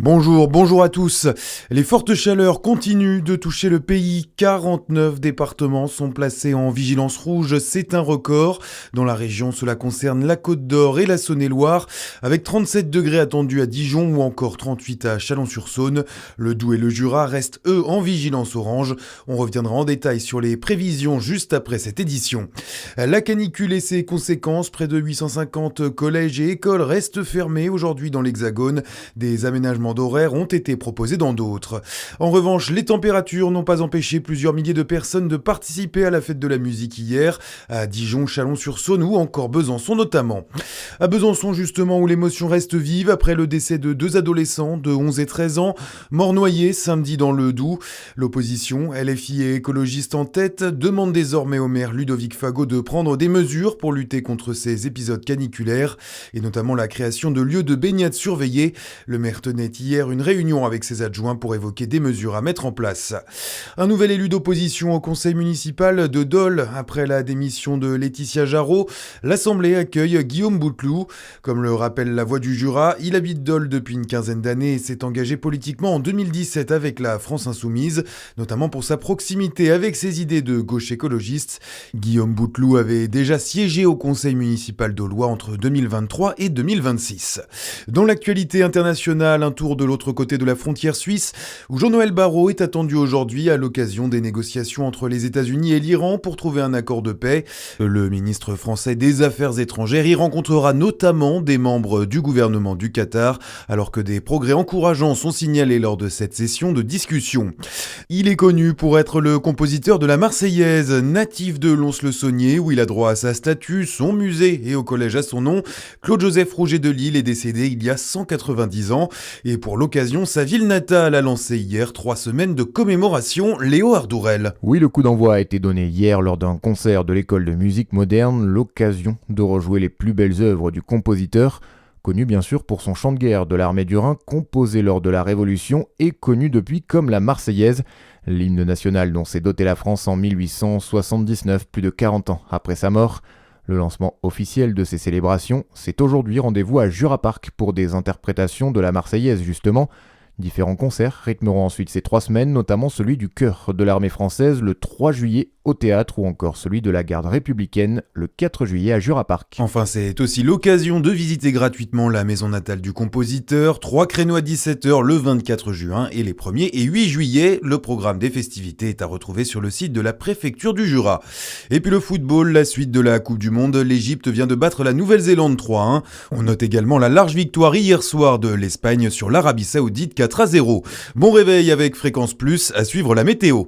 Bonjour à tous. Les fortes chaleurs continuent de toucher le pays. 49 départements sont placés en vigilance rouge. C'est un record. Dans la région, cela concerne la Côte d'Or et la Saône-et-Loire, avec 37 degrés attendus à Dijon ou encore 38 à Chalon-sur-Saône. Le Doubs et le Jura restent, eux, en vigilance orange. On reviendra en détail sur les prévisions juste après cette édition. La canicule et ses conséquences, près de 850 collèges et écoles restent fermés aujourd'hui dans l'Hexagone. Des aménagements d'horaires ont été proposés dans d'autres. En revanche, les températures n'ont pas empêché plusieurs milliers de personnes de participer à la fête de la musique hier, à Dijon, Chalon-sur-Saône ou encore Besançon notamment. À Besançon justement, où l'émotion reste vive après le décès de deux adolescents de 11 et 13 ans, morts noyés samedi dans le Doubs. L'opposition, LFI et écologistes en tête, demande désormais au maire Ludovic Fagot de prendre des mesures pour lutter contre ces épisodes caniculaires et notamment la création de lieux de baignade surveillés. Le maire tenait hier une réunion avec ses adjoints pour évoquer des mesures à mettre en place. Un nouvel élu d'opposition au conseil municipal de Dole. Après la démission de Laetitia Jarot, l'Assemblée accueille Guillaume Bouteloup. Comme le rappelle la Voix du Jura, il habite Dole depuis une quinzaine d'années et s'est engagé politiquement en 2017 avec la France Insoumise, notamment pour sa proximité avec ses idées de gauche écologiste. Guillaume Bouteloup avait déjà siégé au conseil municipal d'Aulois entre 2023 et 2026. Dans l'actualité internationale, un tour de l'autre côté de la frontière suisse, où Jean-Noël Barrot est attendu aujourd'hui à l'occasion des négociations entre les États-Unis et l'Iran pour trouver un accord de paix. Le ministre français des Affaires étrangères y rencontrera notamment des membres du gouvernement du Qatar, alors que des progrès encourageants sont signalés lors de cette session de discussion. Il est connu pour être le compositeur de la Marseillaise, natif de Lons-le-Saunier, où il a droit à sa statue, son musée et au collège à son nom. Claude-Joseph Rouget de Lille est décédé il y a 190 ans. Et pour l'occasion, sa ville natale a lancé hier 3 semaines de commémoration. Léo Ardourel. Oui, le coup d'envoi a été donné hier lors d'un concert de l'école de musique moderne, l'occasion de rejouer les plus belles œuvres du compositeur, connu bien sûr pour son chant de guerre de l'armée du Rhin, composé lors de la Révolution et connu depuis comme la Marseillaise, l'hymne national dont s'est dotée la France en 1879, plus de 40 ans après sa mort. Le lancement officiel de ces célébrations, c'est aujourd'hui. Rendez-vous à Jura Park pour des interprétations de la Marseillaise justement. Différents concerts rythmeront ensuite ces 3 semaines, notamment celui du chœur de l'armée française le 3 juillet au théâtre ou encore celui de la garde républicaine le 4 juillet à Jura Park. Enfin, c'est aussi l'occasion de visiter gratuitement la maison natale du compositeur. 3 créneaux à 17h le 24 juin et les 1er et 8 juillet. Le programme des festivités est à retrouver sur le site de la préfecture du Jura. Et puis le football, la suite de la Coupe du Monde. L'Égypte vient de battre la Nouvelle-Zélande 3-1. On note également la large victoire hier soir de l'Espagne sur l'Arabie Saoudite 4-0. Bon réveil avec Fréquence Plus, à suivre la météo.